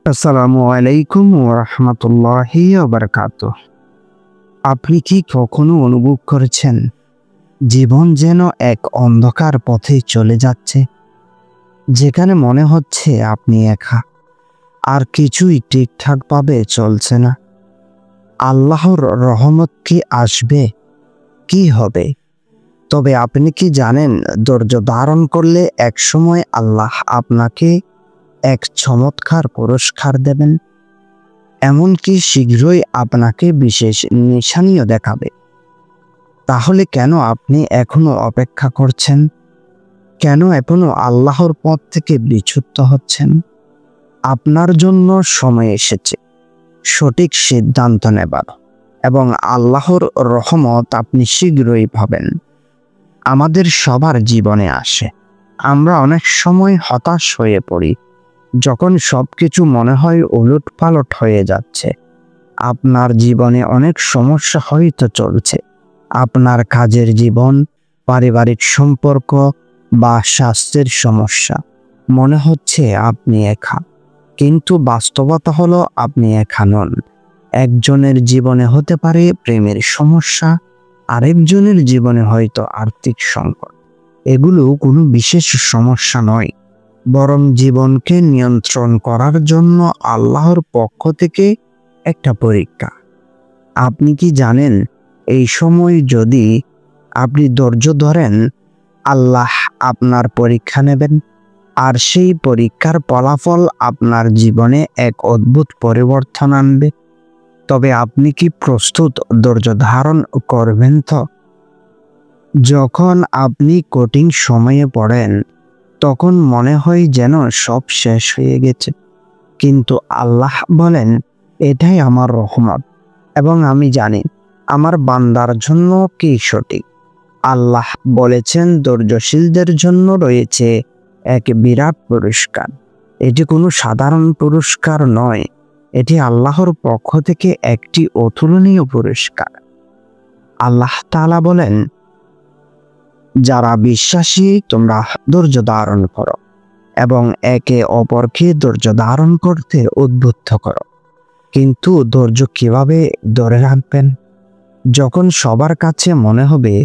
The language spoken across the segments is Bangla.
আসসালামু আলাইকুম ওয়া রাহমাতুল্লাহি ওয়া বারাকাতুহু। আপনি কি কখনো অনুভব করেছেন জীবন যেন এক অন্ধকার পথে চলে যাচ্ছে, যেখানে মনে হচ্ছে আপনি একা, আর কিছুই ঠিকঠাকভাবে চলছে না? আল্লাহর রহমত কি আসবে? কি হবে? তবে আপনি কি জানেন, ধৈর্য ধারণ করলে একসময় আল্লাহ আপনাকে এক চমৎকার পুরস্কার দেবেন, এমনকি শীঘ্রই আপনাকে বিশেষ নিশানিও দেখাবে। তাহলে কেন আপনি এখনো অপেক্ষা করছেন? কেন এখনো আল্লাহর পথ থেকে বিচ্যুত হচ্ছেন? আপনার জন্য সময় এসেছে সঠিক সিদ্ধান্ত নেবার, এবং আল্লাহর রহমত আপনি শীঘ্রই পাবেন। আমাদের সবার জীবনে আসে, আমরা অনেক সময় হতাশ হয়ে পড়ি যখন সবকিছু মনে হয় উলটপালট হয়ে যাচ্ছে। আপনার জীবনে অনেক সমস্যা হয়তো চলছে, আপনার কাজের জীবন, পারিবারিক সম্পর্ক বা স্বাস্থ্যের সমস্যা। মনে হচ্ছে আপনি একা, কিন্তু বাস্তবতা হলো আপনি একা নন। একজনের জীবনে হতে পারে প্রেমের সমস্যা, আরেকজনের জীবনে হয়তো আর্থিক সংকট। এগুলো কোনো বিশেষ সমস্যা নয়, বরং জীবনকে নিয়ন্ত্রণ করার জন্য আল্লাহর পক্ষ থেকে একটা পরীক্ষা। আপনি কি জানেন, এই সময় যদি আপনি ধৈর্য ধরেন, আল্লাহ আপনার পরীক্ষা নেবেন, আর সেই পরীক্ষার ফলাফল আপনার জীবনে এক অদ্ভুত পরিবর্তন আনবে। তবে আপনি কি প্রস্তুত ধৈর্য ধারণ করবেন তো? যখন আপনি কঠিন সময়ে পড়েন, তখন মনে হয় যেন সব শেষ হয়ে গেছে, কিন্তু আল্লাহ বলেন, এটাই আমার রহমত, এবং আমি জানি আমার বান্দার জন্য কি সঠিক। আল্লাহ বলেছেন, ধৈর্যশীলদের জন্য রয়েছে এক বিরাট পুরস্কার। এটি কোনো সাধারণ পুরস্কার নয়, এটি আল্লাহর পক্ষ থেকে একটি অতুলনীয় পুরস্কার। আল্লাহ তাআলা বলেন, যারা বিশ্বাসী তোমরা ধৈর্য ধারণ করো এবং একে অপরকে ধৈর্য ধারণ করতে উদ্বুদ্ধ করো। কিন্তু ধৈর্য কিভাবে ধরে রাখবেন যখন সবার কাছে মনে হবে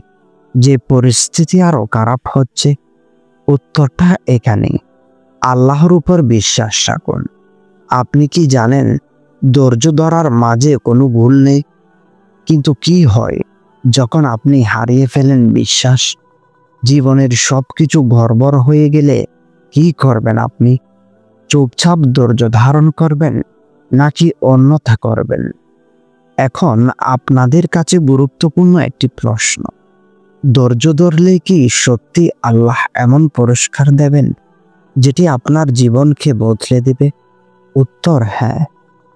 যে পরিস্থিতি আরো খারাপ হচ্ছে? উত্তরটা এখানে, আল্লাহর উপর বিশ্বাস রাখুন। আপনি কি জানেন, ধৈর্য ধরার মাঝে কোনো ভুল নেই, কিন্তু কি হয় যখন আপনি হারিয়ে ফেলেন বিশ্বাস? জীবনের সবকিছু গড়বড় হয়ে গেলে কি করবেন আপনি? চুপচাপ ধৈর্য ধারণ করবেন, নাকি অন্যথা করবেন? এখন আপনাদের কাছে গুরুত্বপূর্ণ একটি প্রশ্ন, ধৈর্য ধরলে কি সত্যি আল্লাহ এমন পুরস্কার দেবেন যেটি আপনার জীবনকে বদলে দেবে? উত্তর হ্যাঁ।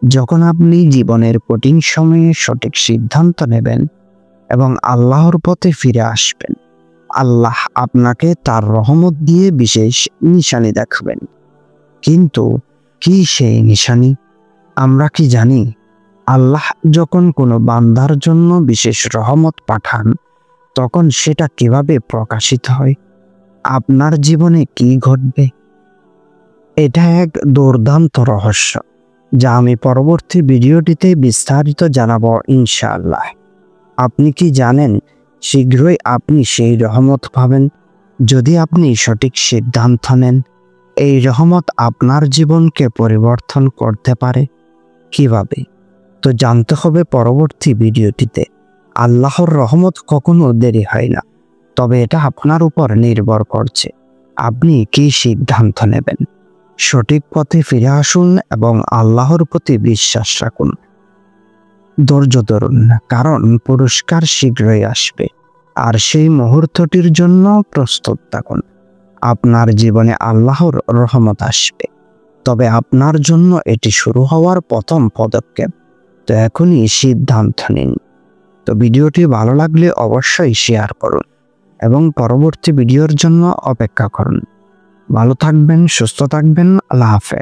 যখন আপনি জীবনের কঠিন সময়ে সঠিক সিদ্ধান্ত নেবেন এবং আল্লাহর পথে ফিরে আসবেন, আল্লাহ আপনাকে তার রহমত দিয়ে বিশেষ নিশানি দেখাবেন। কিন্তু কি সেই নিশানি? আমরা কি জানি, আল্লাহ যখন কোনো বান্দার জন্য বিশেষ রহমত পাঠান, তখন সেটা কিভাবে প্রকাশিত হয়? আপনার জীবনে কি ঘটবে? এটা এক দুর্দান্ত রহস্য, যা আমি পরবর্তী ভিডিওটিতে বিস্তারিত জানাবো ইনশাআল্লাহ। আপনি কি জানেন, শীঘ্রই আপনি সেই রহমত পাবেন যদি আপনি সঠিক সিদ্ধান্ত নেন। এই রহমত আপনার জীবনকে পরিবর্তন করতে পারে। কিভাবে? তো জানতে হবে পরবর্তী ভিডিওটিতে। আল্লাহর রহমত কখনো দেরি হয় না, তবে এটা আপনার উপর নির্ভর করছে আপনি কি সিদ্ধান্ত নেবেন। সঠিক পথে ফিরে আসুন এবং আল্লাহর প্রতি বিশ্বাস রাখুন। ধৈর্য ধরুন, কারণ পুরস্কার শীঘ্রই আসবে, আর সেই মুহূর্তটির জন্য প্রস্তুত থাকুন। আপনার জীবনে আল্লাহর রহমত আসবে, তবে আপনার জন্য এটি শুরু হওয়ার প্রথম পদক্ষেপ। তো এখনই সিদ্ধান্ত নিন। তো ভিডিওটি ভালো লাগলে অবশ্যই শেয়ার করুন এবং পরবর্তী ভিডিওর জন্য অপেক্ষা করুন। ভালো থাকবেন, সুস্থ থাকবেন। আল্লাহ হাফেজ।